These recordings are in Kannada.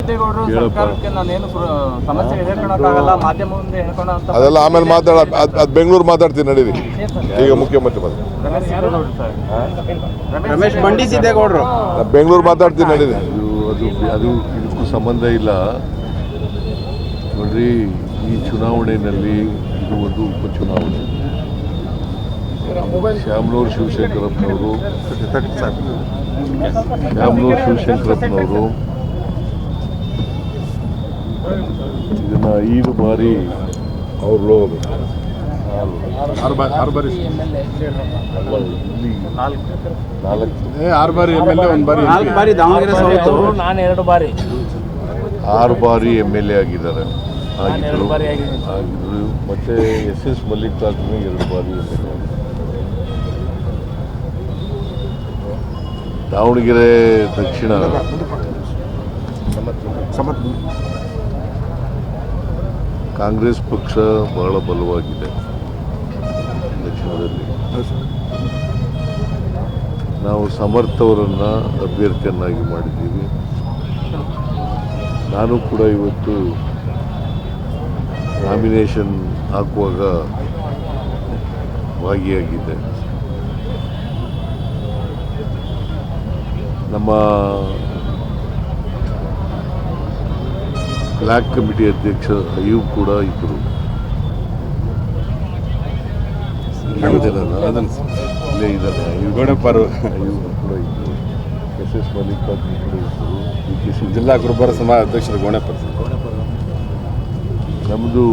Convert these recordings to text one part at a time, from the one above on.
ಸಿದ್ದೇಗೌಡರು ಸರ್ಕಾರಕ್ಕೆ ನಾನೇನು ಸಮಸ್ಯೆ ಎದುರ್ಕೊಳ್ಳೋಕ್ಕಾಗಲ್ಲ, ಮಾಧ್ಯಮ ಮುಂದೆ ಹೇಳ್ಕೊಳ್ಳೋ ಅಂತ ಅದೆಲ್ಲ ಆಮೇಲೆ ಅದು ಬೆಂಗಳೂರು ಮಾತಾಡ್ತೀನಿ ನಡೀರಿ. ಈಗ ಮುಖ್ಯಮಂತ್ರಿ ರಮೇಶ್ ಬಂಡಿ ಸಿದ್ದೇಗೌಡರು ಬೆಂಗಳೂರು ಮಾತಾಡ್ತೀನಿ ನಡೀರಿ. ಅದು ಇದಕ್ಕೂ ಸಂಬಂಧ ಇಲ್ಲ ನೋಡ್ರಿ. ಈ ಚುನಾವಣೆಯಲ್ಲಿ ಇದು ಒಂದು ಉಪಚುನಾವಣೆ. ಶ್ಯಾಮನೂರು ಶಿವಶಂಕರಪ್ಪನವರು ಇದನ್ನ 5 ಬಾರಿ ಅವ್ರು ಆರು ಬಾರಿ MLA, 1 ಬಾರಿ ನಾಲ್ಕು ಬಾರಿ ದಾವಣಗೆರೆ ಸೋತು. ನಾನು 2 ಬಾರಿ 6 ಬಾರಿ MLA ಆಗಿದ್ದಾರೆ ಆಗಿದ್ರು. ಮತ್ತೆ SS ಮಲ್ಲಿಕಾರ್ಜುನ 2 ಬಾರಿ MLA. ದಾವಣಗೆರೆ ದಕ್ಷಿಣ ಕಾಂಗ್ರೆಸ್ ಪಕ್ಷ ಬಹಳ ಬಲವಾಗಿದೆ. ದಕ್ಷಿಣದಲ್ಲಿ ನಾವು ಸಮರ್ಥವರನ್ನು ಅಭ್ಯರ್ಥಿಯನ್ನಾಗಿ ಮಾಡಿದ್ದೀವಿ. ನಾನು ಕೂಡ ಇವತ್ತು ನಾಮಿನೇಷನ್ ಹಾಕುವಾಗ ಭಾಗಿಯಾಗಿದ್ದೆ. ನಮ್ಮ ಬ್ಲ್ಯಾಕ್ ಕಮಿಟಿ ಅಧ್ಯಕ್ಷ ಅಯ್ಯೂಬ್ ಕೂಡ ಇದ್ದರು. ಇಲ್ಲೇ ಇದ್ದಾರೆ ಅಯ್ಯೂಬ್ ಕೂಡ ಇದ್ದರು. SS ಮಲ್ಲಿಕಾರ್ಜುನ ಕೂಡ ಇದ್ದರು. DKC ಜಿಲ್ಲಾ ಗುರುಬರ ಸಮಾಜ ಅಧ್ಯಕ್ಷರು ಗೋಣೆಪರ್. ನಮ್ಮದು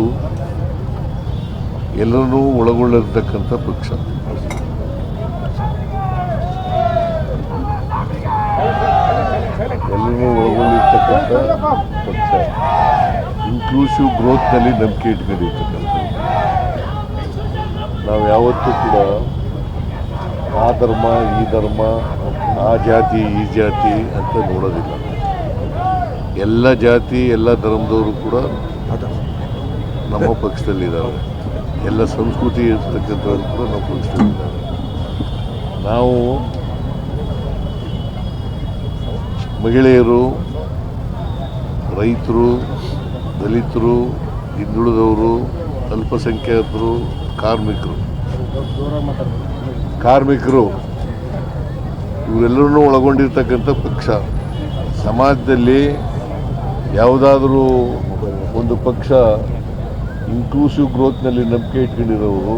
ಎಲ್ಲರನ್ನೂ ಒಳಗೊಳ್ಳಿರ್ತಕ್ಕಂಥ ಪಕ್ಷ. ಎಲ್ಲರೂ ಒಳಗೊಂಡಿರ್ತಕ್ಕಂಥ ಪಕ್ಷ. ಇನ್ಕ್ಲೂಸಿವ್ ಗ್ರೋತ್ನಲ್ಲಿ ನಂಬಿಕೆ ಇಟ್ಕೊಂಡಿರ್ತಕ್ಕಂಥದ್ದು. ನಾವು ಯಾವತ್ತೂ ಕೂಡ ಆ ಧರ್ಮ ಈ ಧರ್ಮ, ಆ ಜಾತಿ ಈ ಜಾತಿ ಅಂತ ನೋಡೋದಿಲ್ಲ. ಎಲ್ಲ ಜಾತಿ ಎಲ್ಲ ಧರ್ಮದವರು ಕೂಡ ನಮ್ಮ ಪಕ್ಷದಲ್ಲಿದ್ದಾರೆ. ಎಲ್ಲ ಸಂಸ್ಕೃತಿ ಇರ್ತಕ್ಕಂಥವ್ರು ಕೂಡ ನಮ್ಮ ಪಕ್ಷದಲ್ಲಿದ್ದಾರೆ. ನಾವು ಮಹಿಳೆಯರು, ರೈತರು, ದಲಿತರು, ಹಿಂದುಳಿದವರು, ಅಲ್ಪಸಂಖ್ಯಾತರು, ಕಾರ್ಮಿಕರು ಇವರೆಲ್ಲರನ್ನೂ ಒಳಗೊಂಡಿರ್ತಕ್ಕಂಥ ಪಕ್ಷ. ಸಮಾಜದಲ್ಲಿ ಯಾವುದಾದ್ರೂ ಒಂದು ಪಕ್ಷ ಇನ್ಕ್ಲೂಸಿವ್ ಗ್ರೋತ್ನಲ್ಲಿ ನಂಬಿಕೆ ಇಟ್ಕೊಂಡಿರೋರು,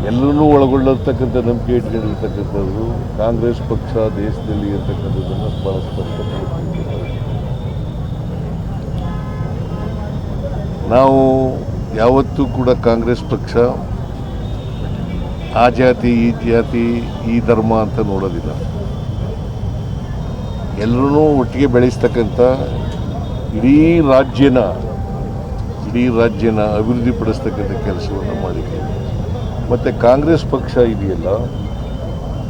ಎಲ್ಲರನ್ನೂ ಒಳಗೊಳ್ಳಿರ್ತಕ್ಕಂಥ ನಂಬಿಕೆ ಇಟ್ಕೊಂಡಿರ್ತಕ್ಕಂಥದ್ದು ಕಾಂಗ್ರೆಸ್ ಪಕ್ಷ ದೇಶದಲ್ಲಿ ಇರ್ತಕ್ಕಂಥದ್ದನ್ನು ಭಾಳ ಸ್ಪಷ್ಟಪಡಿಸಿದ್ದಾರೆ. ನಾವು ಯಾವತ್ತೂ ಕೂಡ ಕಾಂಗ್ರೆಸ್ ಪಕ್ಷ ಆ ಜಾತಿ ಈ ಜಾತಿ ಈ ಧರ್ಮ ಅಂತ ನೋಡೋದಿಲ್ಲ. ಎಲ್ಲರೂ ಒಟ್ಟಿಗೆ ಬೆಳೆಸ್ತಕ್ಕಂಥ ಇಡೀ ರಾಜ್ಯನ ಅಭಿವೃದ್ಧಿಪಡಿಸ್ತಕ್ಕಂಥ ಕೆಲಸವನ್ನು ಮಾಡಿದ್ದೀವಿ. ಮತ್ತು ಕಾಂಗ್ರೆಸ್ ಪಕ್ಷ ಇದೆಯಲ್ಲ,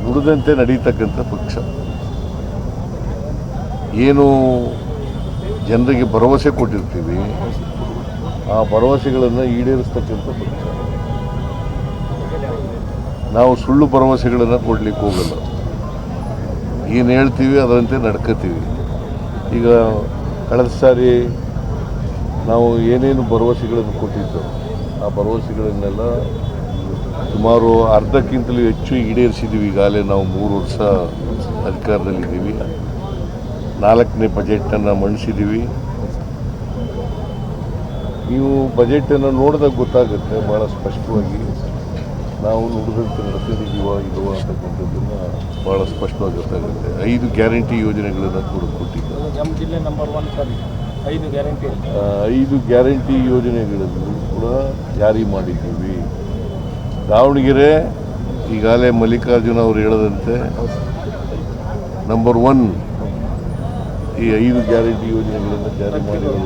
ನುಡಿದಂತೆ ನಡೀತಕ್ಕಂಥ ಪಕ್ಷ. ಏನು ಜನರಿಗೆ ಭರವಸೆ ಕೊಟ್ಟಿರ್ತೀವಿ, ಆ ಭರವಸೆಗಳನ್ನು ಈಡೇರಿಸ್ತಕ್ಕಂಥ ಪಕ್ಷ. ನಾವು ಸುಳ್ಳು ಭರವಸೆಗಳನ್ನು ಕೊಡಲಿಕ್ಕೆ ಹೋಗಲ್ಲ. ಏನು ಹೇಳ್ತೀವಿ ಅದರಂತೆ ನಡ್ಕೋತೀವಿ. ಈಗ ಕಳೆದ ಸಾರಿ ನಾವು ಏನೇನು ಭರವಸೆಗಳನ್ನು ಕೊಟ್ಟಿದ್ದೋ ಆ ಭರವಸೆಗಳನ್ನೆಲ್ಲ ಸುಮಾರು ಅರ್ಧಕ್ಕಿಂತಲೂ ಹೆಚ್ಚು ಈಡೇರಿಸಿದ್ದೀವಿ. ಈಗಾಗಲೇ ನಾವು 3 ವರ್ಷ ಅಧಿಕಾರದಲ್ಲಿದ್ದೀವಿ. 4ನೇ ಬಜೆಟನ್ನು ಮಂಡಿಸಿದ್ದೀವಿ. ನೀವು ಬಜೆಟನ್ನು ನೋಡಿದಾಗ ಗೊತ್ತಾಗುತ್ತೆ ಭಾಳ ಸ್ಪಷ್ಟವಾಗಿ ನಾವು ನುಡಿದಂತೆ ನಡೆಸಿದ್ದೀವೋ ಇಲ್ವೋ ಅಂತಕ್ಕಂಥದ್ದನ್ನು ಭಾಳ ಸ್ಪಷ್ಟವಾಗಿ ಗೊತ್ತಾಗುತ್ತೆ. 5 ಗ್ಯಾರಂಟಿ ಯೋಜನೆಗಳನ್ನು ಕೂಡ ಕೊಟ್ಟಿದ್ದಾರೆ. ನಮ್ಮ ಜಿಲ್ಲೆ ನಂಬರ್ 1 ಸರ್. 5 ಗ್ಯಾರಂಟಿ 5 ಗ್ಯಾರಂಟಿ ಯೋಜನೆಗಳನ್ನು ಕೂಡ ಜಾರಿ ಮಾಡಿದ್ದೀವಿ. ದಾವಣಗೆರೆ ಈಗಾಗಲೇ ಮಲ್ಲಿಕಾರ್ಜುನ ಅವರು ಹೇಳದಂತೆ ನಂಬರ್ 1 ಈ 5 ಗ್ಯಾರಂಟಿ ಯೋಜನೆಗಳನ್ನು ಜಾರಿ ಮಾಡಿರೋದು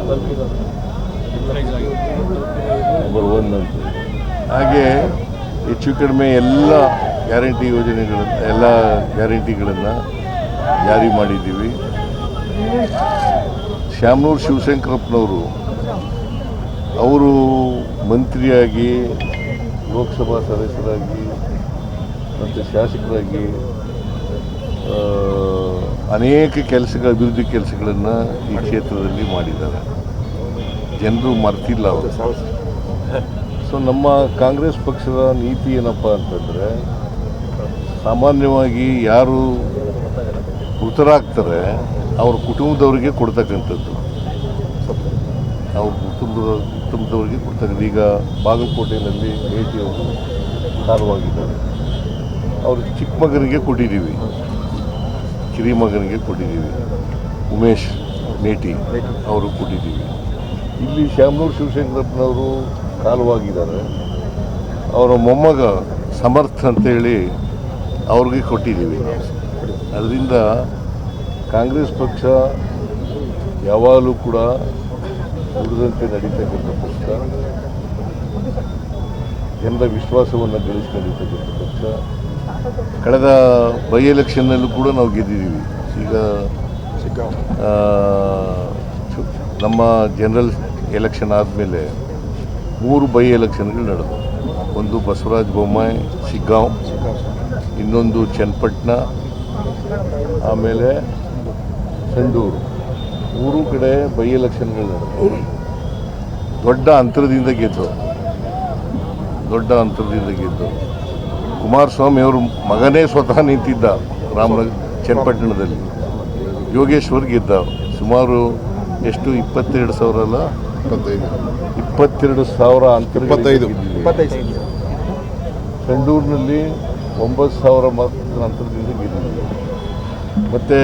ನಂಬರ್ 1 ಅಂತ. ಹಾಗೆ ಹೆಚ್ಚು ಕಡಿಮೆ ಎಲ್ಲ ಗ್ಯಾರಂಟಿಗಳನ್ನು ಜಾರಿ ಮಾಡಿದ್ದೀವಿ. ಶ್ಯಾಮನೂರು ಶಿವಶಂಕರಪ್ಪನವರು ಅವರು ಮಂತ್ರಿಯಾಗಿ, ಲೋಕಸಭಾ ಸದಸ್ಯರಾಗಿ ಮತ್ತು ಶಾಸಕರಾಗಿ ಅನೇಕ ಅಭಿವೃದ್ಧಿ ಕೆಲಸಗಳನ್ನು ಈ ಕ್ಷೇತ್ರದಲ್ಲಿ ಮಾಡಿದ್ದಾರೆ. ಜನರು ಮರ್ತಿಲ್ಲ ಅವರು. ಸೊ ನಮ್ಮ ಕಾಂಗ್ರೆಸ್ ಪಕ್ಷದ ನೀತಿ ಏನಪ್ಪ ಅಂತಂದರೆ, ಸಾಮಾನ್ಯವಾಗಿ ಯಾರು ಮೃತರಾಗ್ತಾರೆ ಅವ್ರ ಕುಟುಂಬದವರಿಗೆ ಕೊಡ್ತಕ್ಕಂಥದ್ದು, ಅವ್ರ ಕುಟುಂಬದವರಿಗೆ ಕೊಡ್ತಕ್ಕಂಥ. ಈಗ ಬಾಗಲಕೋಟೆಯಲ್ಲಿ ಮೇಟಿಯವರು ಕಾಲವಾಗಿದ್ದಾರೆ, ಅವರು ಚಿಕ್ಕ ಮಗನಿಗೆ ಕೊಟ್ಟಿದ್ದೀವಿ, ಕಿರಿಮಗನಿಗೆ ಕೊಟ್ಟಿದ್ದೀವಿ. ಉಮೇಶ್ ಮೇಟಿ ಅವರು ಕೊಟ್ಟಿದ್ದೀವಿ. ಇಲ್ಲಿ ಶ್ಯಾಮನೂರು ಶಿವಶಂಕರಪ್ಪನವರು ಕಾಲವಾಗಿದ್ದಾರೆ, ಅವರ ಮೊಮ್ಮಗ ಸಮರ್ಥ ಅಂತೇಳಿ ಅವ್ರಿಗೆ ಕೊಟ್ಟಿದ್ದೀವಿ. ಅದರಿಂದ ಕಾಂಗ್ರೆಸ್ ಪಕ್ಷ ಯಾವಾಗಲೂ ಕೂಡ ದುಡಿದಂತೆ ನಡೀತಕ್ಕಂಥ ಪಕ್ಷ, ಜನರ ವಿಶ್ವಾಸವನ್ನು ಗಳಿಸ್ಕೊಂಡಿರ್ತಕ್ಕಂಥ ಪಕ್ಷ. ಕಳೆದ ಬೈ ಎಲೆಕ್ಷನ್ನಲ್ಲೂ ಕೂಡ ನಾವು ಗೆದ್ದಿದ್ದೀವಿ. ಈಗ ನಮ್ಮ ಜನರಲ್ ಎಲೆಕ್ಷನ್ ಆದಮೇಲೆ 3 ಬೈ ಎಲೆಕ್ಷನ್ಗಳು ನಡೆದವು. ಒಂದು ಬಸವರಾಜ ಬೊಮ್ಮಾಯಿ ಶಿಗ್ಗಾಂವ್, ಇನ್ನೊಂದು ಚನ್ನಪಟ್ಟಣ, ಆಮೇಲೆ ಸಂಡೂರು. 3 ಕಡೆ ಬೈ ಎಲೆಕ್ಷನ್ಗಳು ನಡೆದವು. ದೊಡ್ಡ ಅಂತರದಿಂದ ಗೆದ್ದು ಕುಮಾರಸ್ವಾಮಿ ಅವರು ಮಗನೇ ಸ್ವತಃ ನಿಂತಿದ್ದ ಚನ್ನಪಟ್ಟಣದಲ್ಲಿ. ಯೋಗೇಶ್ವರ್ ಗೆದ್ದ. ಸುಮಾರು ಎಷ್ಟು 22,000 ಅಲ್ಲ, 22,000 ಅಂತರ. 25. ಸಂಡೂರಿನಲ್ಲಿ 9,000 ಮಾತ್ರ ಅಂತರದಿಂದ ಗೆದ್ದಿದ್ದೀವಿ. ಮತ್ತು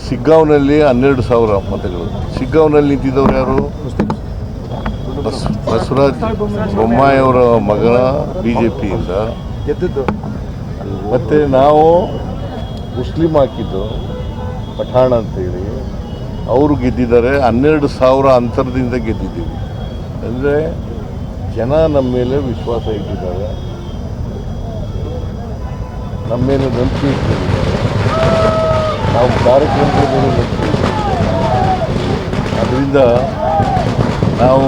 ಶಿಗ್ಗಾಂವ್ನಲ್ಲಿ 12,000 ಮತಗಳು. ಶಿಗ್ಗಾಂವ್ನಲ್ಲಿ ನಿಂತಿದ್ದವ್ರು ಯಾರು? ಬಸವರಾಜ ಬೊಮ್ಮಾಯಿ ಅವರ ಮಗನ BJPಯಿಂದ ಗೆದ್ದಿದ್ದು. ಮತ್ತು ನಾವು ಮುಸ್ಲಿಂ ಹಾಕಿದ್ದು ಪಠಾಣ ಅಂತೇಳಿ, ಅವರು ಗೆದ್ದಿದ್ದಾರೆ. 12,000 ಅಂತರದಿಂದ ಗೆದ್ದಿದ್ದೀವಿ. ಅಂದರೆ ಜನ ನಮ್ಮ ಮೇಲೆ ವಿಶ್ವಾಸ ಇಟ್ಟಿದ್ದಾರೆ, ನಮ್ಮ ಮೇಲೆ ನಂಬಿಕೆ ಇಟ್ಟಿದ್ದಾರೆ, ನಾವು ಕಾರ್ಯಕ್ರಮಗಳ ಮೇಲೆ ನಂಬಿಕೆ ಇಟ್ಟಿದ್ದಾರೆ. ಅದರಿಂದ ನಾವು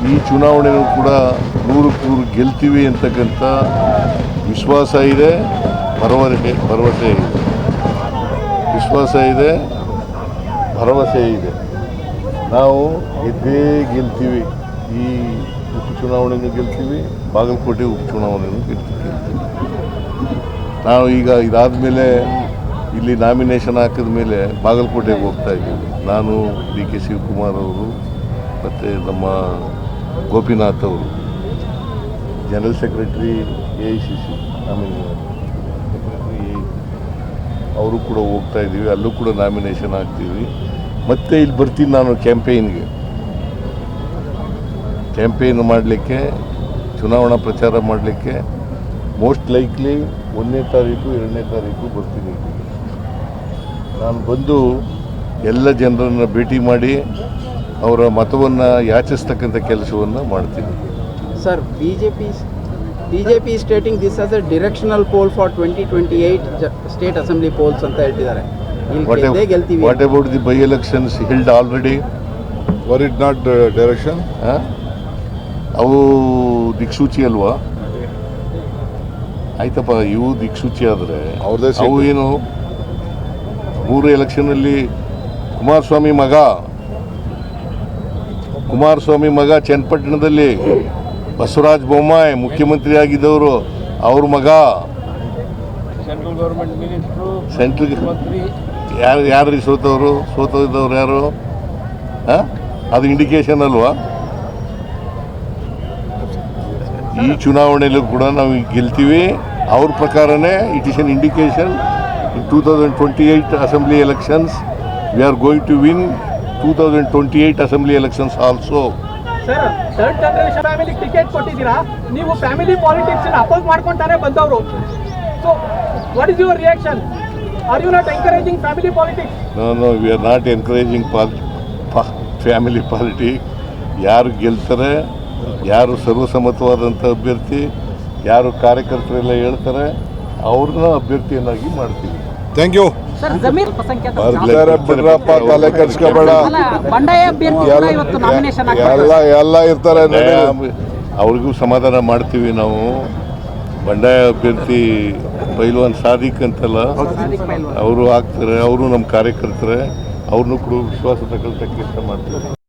ಈ ಚುನಾವಣೆಯೂ ಕೂಡ 100ಕ್ಕೆ 100 ಗೆಲ್ತೀವಿ ಅಂತಕ್ಕಂಥ ವಿಶ್ವಾಸ ಇದೆ, ಭರವಸೆ ಇದೆ. ನಾವು ಗೆದ್ದೇ ಗೆಲ್ತೀವಿ. ಈ ಉಪಚುನಾವಣೆಯನ್ನು ಗೆಲ್ತೀವಿ, ಬಾಗಲಕೋಟೆ ಉಪಚುನಾವಣೆಯನ್ನು ಗೆಲ್ತೀವಿ. ನಾವು ಈಗ ಇದಾದ ಮೇಲೆ ಇಲ್ಲಿ ನಾಮಿನೇಷನ್ ಹಾಕಿದ ಮೇಲೆ ಬಾಗಲಕೋಟೆಗೆ ಹೋಗ್ತಾ ಇದ್ದೀವಿ. ನಾನು DK ಶಿವಕುಮಾರ್ ಅವರು ಮತ್ತು ನಮ್ಮ ಗೋಪಿನಾಥ್ ಅವರು, ಜನರಲ್ ಸೆಕ್ರೆಟರಿ AICC ಸೆಕ್ರೆಟರಿ ಅವರು ಕೂಡ ಹೋಗ್ತಾ ಇದ್ದೀವಿ. ಅಲ್ಲೂ ಕೂಡ ನಾಮಿನೇಷನ್ ಹಾಕ್ತೀವಿ. ಮತ್ತು ಇಲ್ಲಿ ಬರ್ತೀನಿ ನಾನು ಕ್ಯಾಂಪೇನ್ ಮಾಡಲಿಕ್ಕೆ, ಚುನಾವಣಾ ಪ್ರಚಾರ ಮಾಡಲಿಕ್ಕೆ. ಮೋಸ್ಟ್ ಲೈಕ್ಲಿ 1ನೇ ತಾರೀಕು 2ನೇ ತಾರೀಕು ಬರ್ತೀನಿ. ನಾನು ಬಂದು ಎಲ್ಲ ಜನರನ್ನು ಭೇಟಿ ಮಾಡಿ ಅವರ ಮತವನ್ನು ಯಾಚಿಸ್ತಕ್ಕಂಥ ಕೆಲಸವನ್ನು ಮಾಡ್ತೀನಿ. Sir, BJP stating this as a directional poll for 2028 state assembly polls ಅಂತ ಹೇಳ್ತಿದ್ದಾರೆ. What about the by elections held already? Were it not direction? ಅವು ದಿಕ್ಸೂಚಿ ಅಲ್ವಾ? ಆಯ್ತಪ್ಪ, ಇವು ದಿಕ್ಸೂಚಿ ಆದರೆ ಅವು ಏನು? 3 ಎಲೆಕ್ಷನಲ್ಲಿ ಕುಮಾರಸ್ವಾಮಿ ಮಗ ಚನ್ನಪಟ್ಟಣದಲ್ಲಿ ಬಸವರಾಜ ಬೊಮ್ಮಾಯಿ ಮುಖ್ಯಮಂತ್ರಿ ಆಗಿದ್ದವರು, ಅವ್ರ ಮಗ ಸೆಂಟ್ರಲ್ ಗೌರ್ಮೆಂಟ್ ಮಿನಿಸ್ಟ್ರು, ಯಾರು ಸೋತವ್ರು ಯಾರು? ಅದು ಇಂಡಿಕೇಶನ್ ಅಲ್ವಾ? ಈ ಚುನಾವಣೆಯಲ್ಲೂ ಕೂಡ ನಾವು ಗೆಲ್ತೀವಿ. ಅವ್ರ ಪ್ರಕಾರನೇ it is an indication. In 2028 assembly elections we are going to win 2028 assembly elections also. Sir, third generation family ticket ಕೊಟ್ಟಿದ್ದೀರಾ, ನೀವು ಫ್ಯಾಮಿಲಿ ಪಾಲಿಟಿಕ್ಸ್ ಅಪೋಸ್ ಮಾಡ್ಕೊಂತಾನೆ ಬಂದವರು. So what is your reaction? Are you not encouraging family politics? No, we are not encouraging family politics. ಯಾರು ಗೆಲ್ತಾರೆ, ಯಾರು ಸರ್ವಸಮ್ಮತವಾದಂಥ ಅಭ್ಯರ್ಥಿ, ಯಾರು ಕಾರ್ಯಕರ್ತರೆಲ್ಲ ಹೇಳ್ತಾರೆ, ಅವ್ರನ್ನ ಅಭ್ಯರ್ಥಿಯನ್ನಾಗಿ ಮಾಡ್ತೀವಿ. Thank you. ಸರ್, ಜಮೀರ್ ಅಲ್ಪಸಂಖ್ಯಾತ ಬಿಡ್ರಪ್ಪ, ತಲೆ ಕೆಡ್ಸ್ಕೊಬೇಡ. ಬಂಡಾಯ ಅಭ್ಯರ್ಥಿ ಇವತ್ತು ನಾಮಿನೇಷನ್ ಎಲ್ಲ ಇರ್ತಾರೆ. ಅವ್ರಿಗೂ ಸಮಾಧಾನ ಮಾಡ್ತೀವಿ ನಾವು. ಬಂಡಾಯ ಅಭ್ಯರ್ಥಿ ಪೈಲ್ವಾನ್ ಸಾದಿಕ್ ಅಂತಲ್ಲ, ಅವರು ಆಗ್ತಾರೆ, ಅವರು ನಮ್ಮ ಕಾರ್ಯಕರ್ತರೆ, ಅವ್ರನ್ನೂ ಕೂಡ ವಿಶ್ವಾಸ ತಗೊಳ್ತಕ್ಕ ಕೆಲಸ ಮಾಡ್ತಾರೆ.